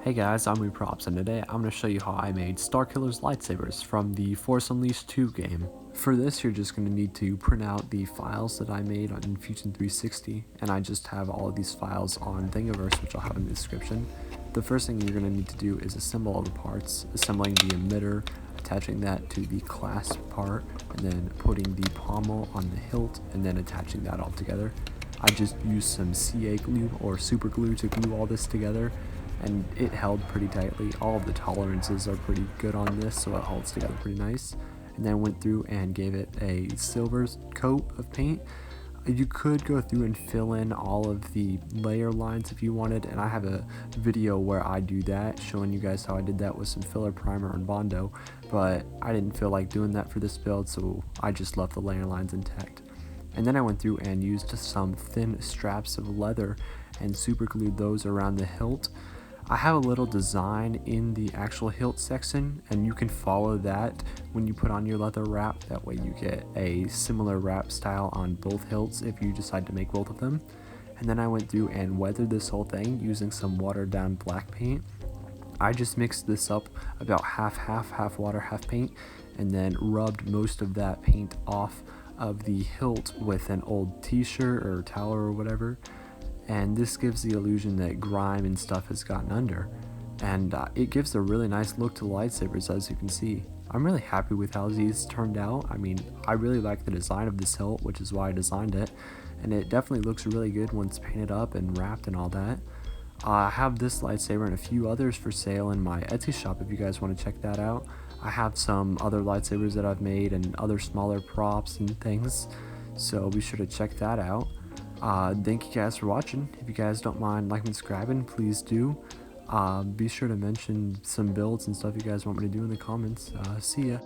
Hey guys, I'm Props, and today I'm going to show you how I made Starkiller's Lightsabers from the Force Unleashed 2 game. For this, you're just going to need to print out the files that I made on Fusion 360, and I just have all of these files on Thingiverse, which I'll have in the description. The first thing you're going to need to do is assemble all the parts, assembling the emitter, attaching that to the clasp part, and then putting the pommel on the hilt, and then attaching that all together. I just used some CA glue or super glue to glue all this together, and it held pretty tightly. All of the tolerances are pretty good on this, so it holds together pretty nice. And then went through and gave it a silver coat of paint. You could go through and fill in all of the layer lines if you wanted, and I have a video where I do that, showing you guys how I did that with some filler primer and Bondo, but I didn't feel like doing that for this build, so I just left the layer lines intact. And then I went through and used some thin straps of leather and super glued those around the hilt. I have a little design in the actual hilt section, and you can follow that when you put on your leather wrap. That way you get a similar wrap style on both hilts if you decide to make both of them. And then I went through and weathered this whole thing using some watered down black paint. I just mixed this up about half water, half paint, and then rubbed most of that paint off of the hilt with an old t-shirt or towel or whatever. And this gives the illusion that grime and stuff has gotten under, and it gives a really nice look to the lightsabers, as you can see. I'm really happy with how these turned out. I mean, I really like the design of this hilt, which is why I designed it, and it definitely looks really good once painted up and wrapped and all that. I have this lightsaber and a few others for sale in my Etsy shop if you guys want to check that out. I have some other lightsabers that I've made and other smaller props and things, so be sure to check that out. Thank you guys for watching. If you guys don't mind liking and subscribing, please do. Be sure to mention some builds and stuff you guys want me to do in the comments. See ya.